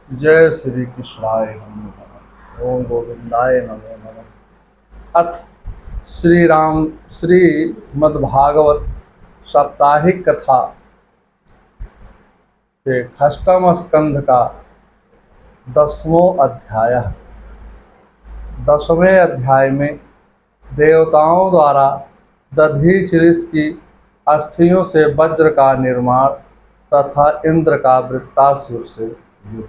जय श्री कृष्णाय नमः। ओम गोविंदाय नमो नमः। अथ श्रीमद्भागवत साप्ताहिक कथा के अष्टम स्कंध का 10वां अध्याय। 10वें अध्याय में देवताओं द्वारा दधीचि ऋषि की अस्थियों से वज्र का निर्माण तथा इंद्र का वृत्तासुर से युद्ध।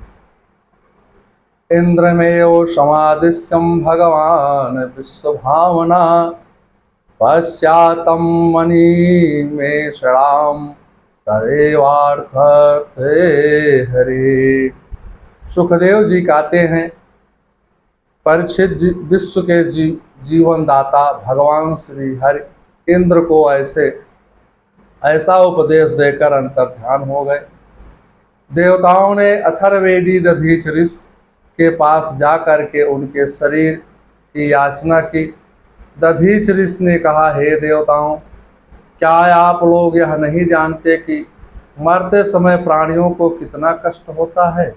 इंद्रमेव समादिश्यं भगवान् विश्वभावना पश्यातं मणिमेषणां तदेवार्थते हरि। सुखदेव जी कहते हैं, परीक्षित विश्व के जीवन दाता भगवान श्री हरि इंद्र को ऐसा उपदेश देकर अंतर्ध्यान हो गए। देवताओं ने अथर्ववेदी दधीचि ऋषि के पास जा कर के उनके शरीर की याचना की। दधीचि ऋषि ने कहा, हे देवताओं, क्या आप लोग यह नहीं जानते कि मरते समय प्राणियों को कितना कष्ट होता है?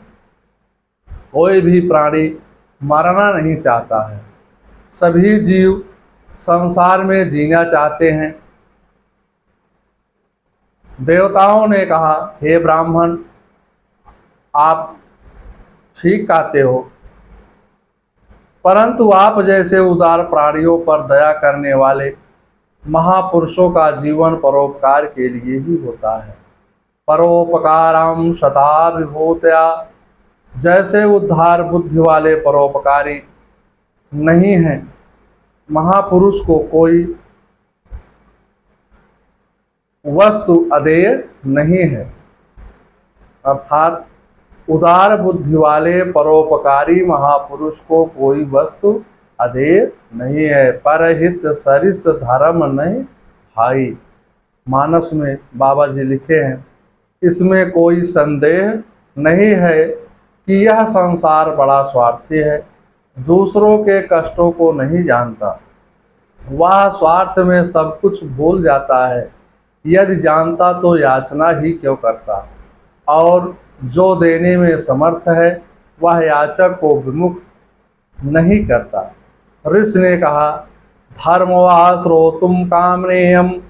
कोई भी प्राणी मरना नहीं चाहता है। सभी जीव संसार में जीना चाहते हैं। देवताओं ने कहा, हे ब्राह्मण, आप ठीक कहते हो, परंतु आप जैसे उदार प्राणियों पर दया करने वाले महापुरुषों का जीवन परोपकार के लिए ही होता है। परोपकारम सदा विभूतया, जैसे उद्धार बुद्धि वाले परोपकारी नहीं हैं, महापुरुष को कोई वस्तु अदेय नहीं है। अर्थात उदार बुद्धि वाले परोपकारी महापुरुष को कोई वस्तु अदेय नहीं है। परहित सरिस धर्म नहीं भाई। मानस में बाबा जी लिखे हैं, इसमें कोई संदेह नहीं है कि यह संसार बड़ा स्वार्थी है, दूसरों के कष्टों को नहीं जानता। वह स्वार्थ में सब कुछ भूल जाता है। यदि जानता तो याचना ही क्यों करता? और जो देने में समर्थ है वह याचक को विमुख नहीं करता। ऋषि ने कहा, धर्म वा श्रोतुम कामनेयम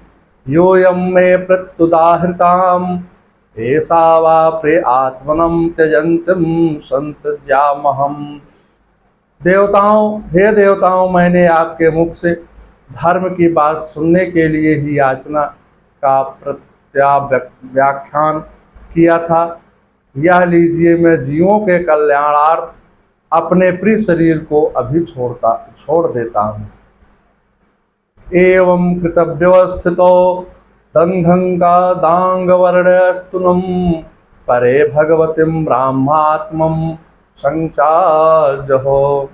योयम मे प्रत्युदाहृताम ऐसा वा प्रे आत्मनम त्यजंतम संत्यज्यामहम। देवताओं, हे देवताओं, मैंने आपके मुख से धर्म की बात सुनने के लिए ही याचना का प्रत्याव्याख्यान किया था। यह लीजिए, मैं जीवों के कल्याणार्थ अपने प्रिय शरीर को अभी छोड़ देता हूँ। एवं कृतव्यवस्थितो दंघंगा दांगवर्णस्तुनम परे भगवतीम ब्रह्मात्मम संचाजहो।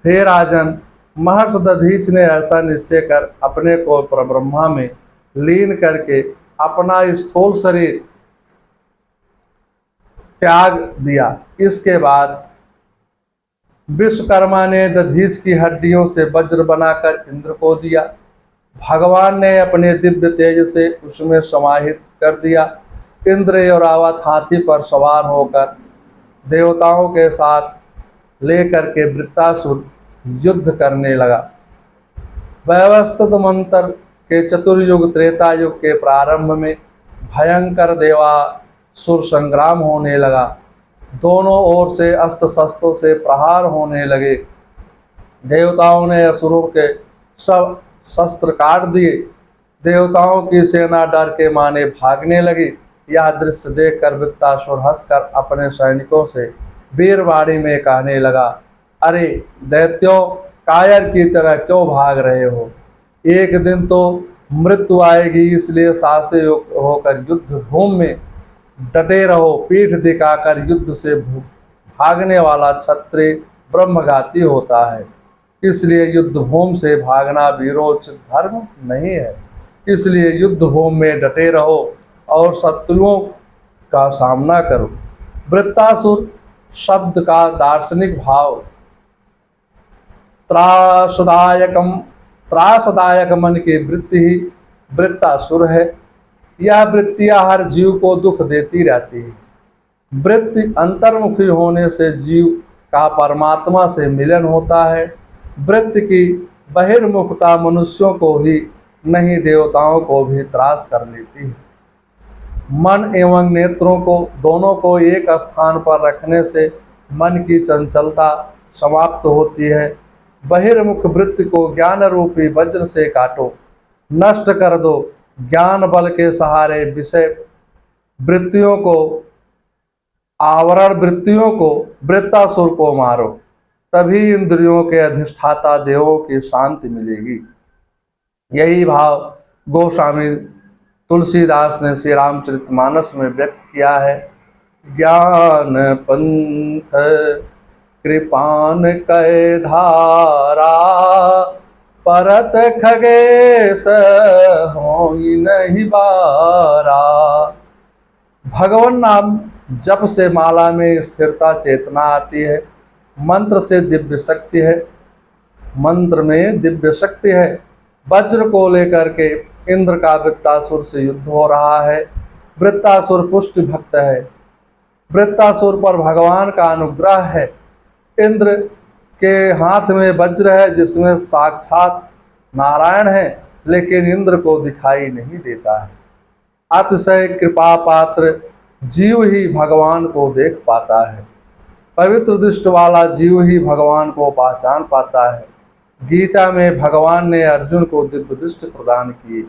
हे राजन, महर्षि दधीचि ने ऐसा निश्चय कर अपने को परब्रह्मा में लीन करके अपना स्थूल शरीर त्याग दिया। इसके बाद विश्वकर्मा ने दधीचि की हड्डियों से वज्र बनाकर इंद्र को दिया। भगवान ने अपने दिव्य तेज से उसमें समाहित कर दिया। इंद्र ऐरावत हाथी पर सवार होकर देवताओं के साथ लेकर के वृत्तासुर युद्ध करने लगा। व्यवस्थित मंत्र के चतुर्युग त्रेता युग के प्रारंभ में भयंकर देवासुर संग्राम होने लगा। दोनों ओर से अस्त्र शस्त्रों से प्रहार होने लगे। देवताओं ने असुरों के सब शस्त्र काट दिए। देवताओं की सेना डर के माने भागने लगी। यह दृश्य देखकर वृत्तासुर हंसकर अपने सैनिकों से वीरवाणी में कहने लगा, अरे दैत्यों, कायर की तरह क्यों भाग रहे हो? एक दिन तो मृत्यु आएगी, इसलिए साहसी होकर युद्ध भूमि में डटे रहो। पीठ दिखाकर युद्ध से भागने वाला क्षत्रिय ब्रह्मघाती होता है, इसलिए युद्ध भूमि से भागना वीरोचित धर्म नहीं है। इसलिए युद्ध भूमि में डटे रहो और शत्रुओं का सामना करो। वृत्तासुर शब्द का दार्शनिक भाव त्रासदायक मन की वृत्ति ही वृत्तासुर है। यह वृत्तियां हर जीव को दुख देती रहती है। वृत्ति अंतर्मुखी होने से जीव का परमात्मा से मिलन होता है। वृत्ति की बहिर्मुखता मनुष्यों को ही नहीं देवताओं को भी त्रास कर लेती है। मन एवं नेत्रों को दोनों को एक स्थान पर रखने से मन की चंचलता समाप्त होती है। बहिर्मुख वृत्ति को ज्ञान रूपी वज्र से काटो, नष्ट कर दो। ज्ञान बल के सहारे विषय वृत्तियों को, आवरण वृत्तियों को, वृत्तासुर को मारो, तभी इंद्रियों के अधिष्ठाता देवों की शांति मिलेगी। यही भाव गोस्वामी तुलसीदास ने श्री रामचरितमानस में व्यक्त किया है। ज्ञान पंथ कृपान कै धारा, परत खगेश होई नहीं बारा। भगवान नाम जप से माला में स्थिरता चेतना आती है। मंत्र से दिव्य शक्ति है, मंत्र में दिव्य शक्ति है। वज्र को लेकर के इंद्र का वृत्तासुर से युद्ध हो रहा है। वृत्तासुर पुष्ट भक्त है। वृत्तासुर पर भगवान का अनुग्रह है। इंद्र के हाथ में वज्र है जिसमें साक्षात नारायण है, लेकिन इंद्र को दिखाई नहीं देता है। अतिशय कृपा पात्र जीव ही भगवान को देख पाता है। पवित्र दृष्टि वाला जीव ही भगवान को पहचान पाता है। गीता में भगवान ने अर्जुन को दिव्य दृष्टि प्रदान की।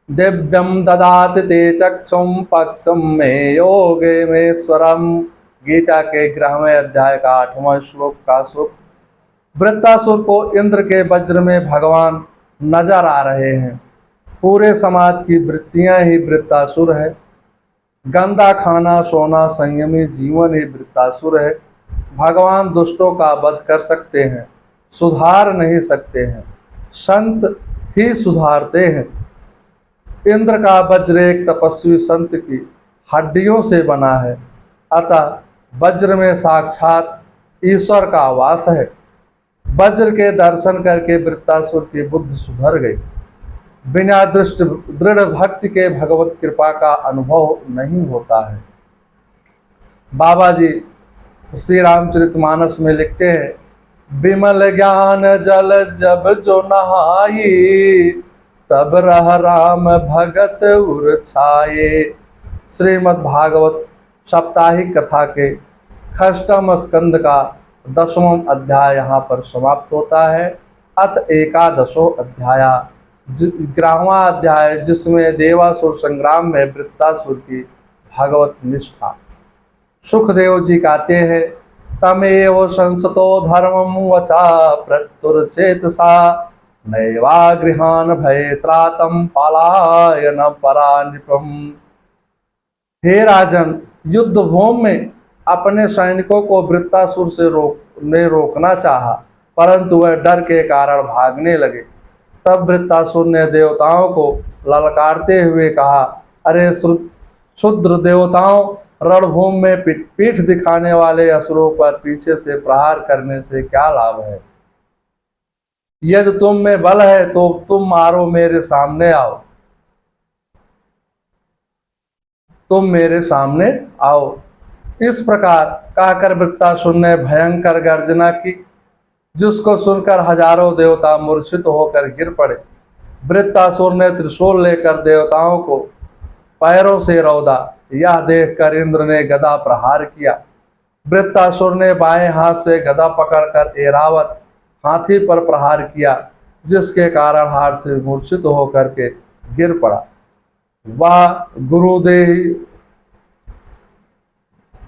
दिव्यम ददाति ते चक्षुम पक्षम में योगे में स्वरम। गीता के 11वें अध्याय का 8वां श्लोक का सुख। वृत्तासुर को इंद्र के वज्र में भगवान नजर आ रहे हैं। पूरे समाज की वृत्तियां ही वृत्तासुर है। गंदा खाना सोना संयमी जीवन ही वृत्तासुर है। भगवान दुष्टों का वध कर सकते हैं, सुधार नहीं सकते हैं। संत ही सुधारते हैं। इंद्र का वज्र एक तपस्वी संत की हड्डियों से बना है, अतः वज्र में साक्षात ईश्वर का वास है। वज्र के दर्शन करके वृत्तासुर की बुद्धि सुधर गई। बिना दृढ़ भक्ति के भगवत कृपा का अनुभव नहीं होता है। बाबा जी श्री रामचरितमानस में लिखते हैं, विमल ज्ञान जल जब जो नहाई, तब रह राम भगत उर छाये। श्रीमद् भागवत साप्ताहिक कथा के षष्ठम स्कंद का 10वां अध्याय यहाँ पर समाप्त होता है। अथ एकादशो अध्याय, 11वां अध्याय, जिसमें देवासुर संग्राम में वृत्तासुर की भागवत निष्ठा। सुखदेव जी कहते हैं, तमेव संसतो धर्मम वचा प्रत्युर्चेतसा, नैवा गृहान भय त्रातम पलायन परानिपम। हे राजन, युद्ध भूमि में अपने सैनिकों को वृत्तासुर से रोकना चाहा, परंतु वह डर के कारण भागने लगे। तब वृत्तासुर ने देवताओं को ललकारते हुए कहा, अरे क्षुद्र देवताओं, रणभूमि में पीठ दिखाने वाले असुरों पर पीछे से प्रहार करने से क्या लाभ है? यदि तुम में बल है तो तुम मारो, मेरे सामने आओ, तुम मेरे सामने आओ। इस प्रकार कहकर वृत्तासुर ने भयंकर गर्जना की, जिसको सुनकर हजारों देवता मूर्छित होकर गिर पड़े। वृत्तासुर ने त्रिशूल लेकर देवताओं को पैरों से रौंदा। यह देखकर इंद्र ने गदा प्रहार किया। वृत्तासुर ने बाएं हाथ से गदा पकड़कर ऐरावत हाथी पर प्रहार किया, जिसके कारण हाथ से मूर्छित होकर के गिर पड़ा।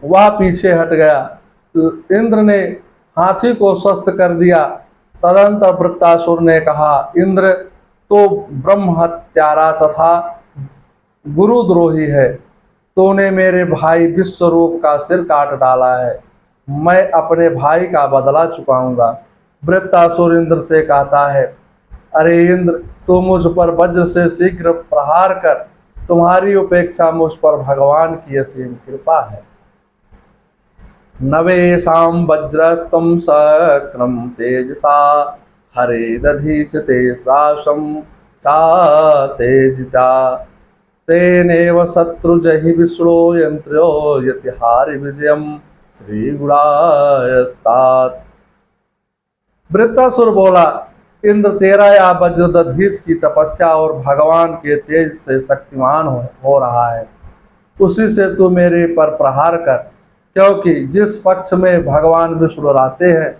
वह पीछे हट गया। इंद्र ने हाथी को स्वस्थ कर दिया। तदंतर वृत्तासुर ने कहा, इंद्र तो ब्रह्म हत्यारा तथा गुरुद्रोही है। तूने मेरे भाई विश्वरूप का सिर काट डाला है। मैं अपने भाई का बदला चुकाऊंगा। वृत्तासुर इंद्र से कहता है, अरे इंद्र, तू मुझ पर वज्र से शीघ्र प्रहार कर। तुम्हारी उपेक्षा मुझ पर भगवान की असीम कृपा है। नवेशाम वज्रस्तम सक्रम तेजसा, हरे दधीच ते प्राशम चा तेजिता। तेनेव शत्रुजहि विष्णो यंत्रो यतिहारि विजयम श्री गुणायस्तात्। वृत्तासुर बोला, इंद्र तेरा या वज्रदधीच की तपस्या और भगवान के तेज से शक्तिमान हो रहा है, उसी से तू मेरे पर प्रहार कर, क्योंकि जिस पक्ष में भगवान विष्णु रहते हैं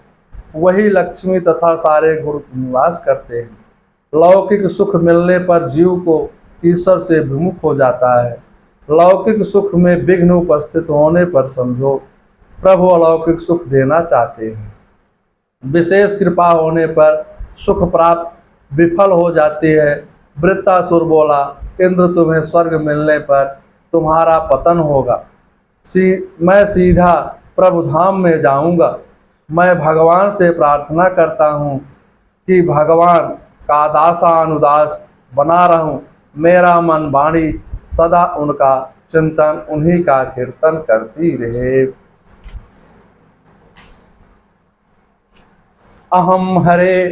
वही लक्ष्मी तथा सारे गुण निवास करते हैं। लौकिक सुख मिलने पर जीव को ईश्वर से विमुख हो जाता है। लौकिक सुख में विघ्न उपस्थित होने पर समझो प्रभु अलौकिक सुख देना चाहते हैं। विशेष कृपा होने पर सुख प्राप्त विफल हो जाती है। वृत्तासुर बोला, इंद्र तुम्हें स्वर्ग मिलने पर तुम्हारा पतन होगा। मैं सीधा प्रभु धाम में जाऊंगा। मैं भगवान से प्रार्थना करता हूँ कि भगवान का दासानुदास बना रहूं। मेरा मन वाणी सदा उनका चिंतन, उन्हीं का कीर्तन करती रहे। अहम हरे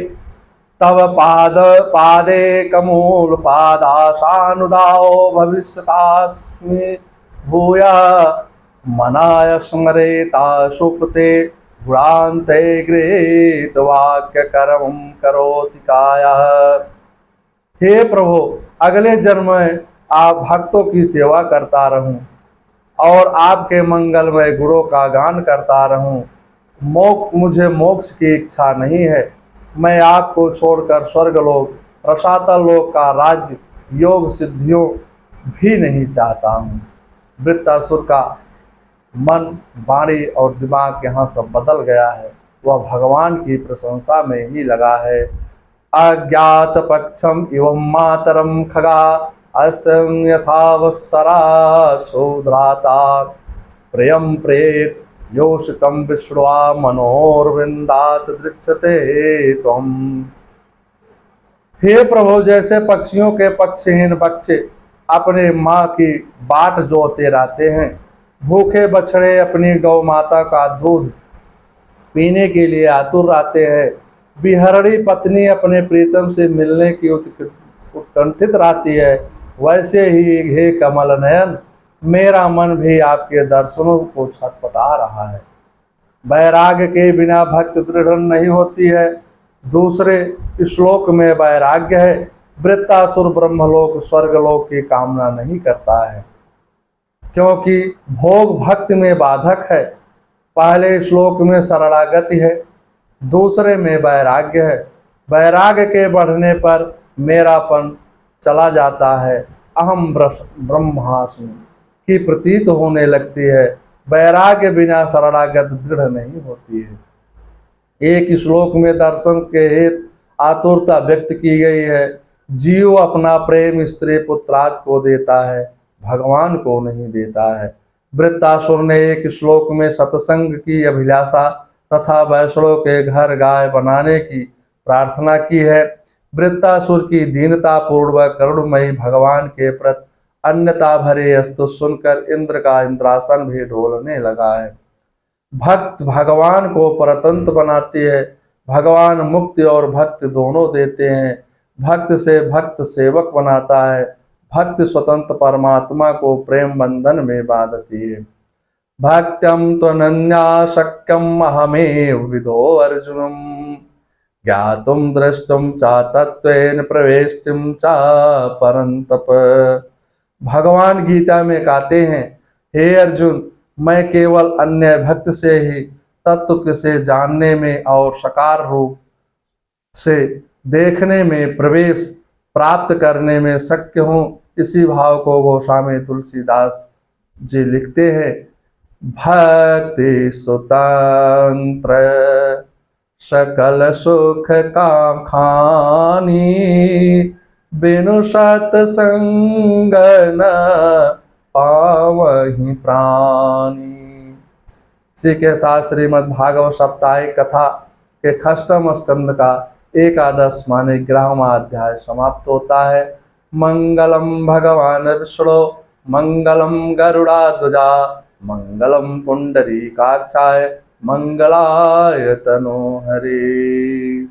तव पादे कमूल पादाशानुदाओ भविष्यतास्मि भूया मनाय स्मरेता सुपते गुणान्ते गृहीत वाक्य कर्म करोति काया। हे प्रभु, अगले जन्म में आप भक्तों की सेवा करता रहूं और आपके मंगलमय गुणों का गान करता रहूं। मुझे मोक्ष की इच्छा नहीं है। मैं आपको छोड़कर स्वर्गलोक रसातल लोक का राज्य योग सिद्धियों भी नहीं चाहता हूँ। वृत्तासुर का मन, वाणी और दिमाग यहाँ सब बदल गया है। वह भगवान की प्रशंसा में ही लगा है। अज्ञात पक्षम एवं मातरम खगा अस्तं यथावत्सरा क्षुद्राता प्रियम प्रेत योषितम विश्वा मनोरविंदात दृक्षते त्वम। हे प्रभु, जैसे पक्षियों के पक्षहीन बच्चे अपने माँ की बाट जोते रहते हैं, भूखे बछड़े अपनी गौ माता का दूध पीने के लिए आतुर रहते हैं, बिहरड़ी पत्नी अपने प्रीतम से मिलने की उत्कंठित रहती है, वैसे ही हे कमल नयन, मेरा मन भी आपके दर्शनों को छटपटा रहा है। वैराग्य के बिना भक्ति दृढ़ नहीं होती है। दूसरे श्लोक में वैराग्य है। वृत्तासुर ब्रह्मलोक स्वर्गलोक की कामना नहीं करता है, क्योंकि भोग भक्ति में बाधक है। पहले श्लोक में शरणागति है, दूसरे में वैराग्य है। वैराग्य के बढ़ने पर मेरापन चला जाता है, अहम ब्रह्मास्मि की प्रतीत होने लगती है। वैराग्य बिना शरणागत दृढ़ नहीं होती है। एक श्लोक में दर्शन के हेतु आतुरता व्यक्त की गई है। जीव अपना प्रेम स्त्री पुत्राद को देता है, भगवान को नहीं देता है। वृत्तासुर ने एक श्लोक में सत्संग की अभिलाषा तथा वैष्णव के घर गाय बनाने की प्रार्थना की है। वृत्तासुर की दीनता पूर्वक करुणमयी भगवान के प्रति अन्यता भरे अस्तु सुनकर इंद्र का इंद्रासन भी डोलने लगा है। भक्त भगवान को परतंत्र बनाती है। भगवान मुक्ति और भक्ति दोनों देते हैं। भक्त से भक्त सेवक बनाता है। भक्ति स्वतंत्र परमात्मा को प्रेम बंधन में बांधती है। भक्त्यम त्वनन्या शक्यम अहमेव विदो अर्जुनम ज्ञातुम द्रष्टुम च तत्वेन प्रवेष्टुम च परंतप। भगवान गीता में कहते हैं, हे अर्जुन, मैं केवल अन्य भक्त से ही तत्व से जानने में और साकार रूप से देखने में प्रवेश प्राप्त करने में शक्य हूँ। इसी भाव को गोस्वामी तुलसीदास जी लिखते हैं, भक्ति स्वतंत्र सकल सुख काम खानी बिनु सत्संग न पावहि प्राणी। इसी के साथ श्रीमद् भागवत साप्ताहिक कथा के षष्ठम स्कंद का 11 माने 11वां अध्याय समाप्त होता है। मंगलम भगवान विष्णु मंगलम गरुड़ाध्वजा मंगलम पुंडरीकाक्षाय मंगलाय तनो हरि।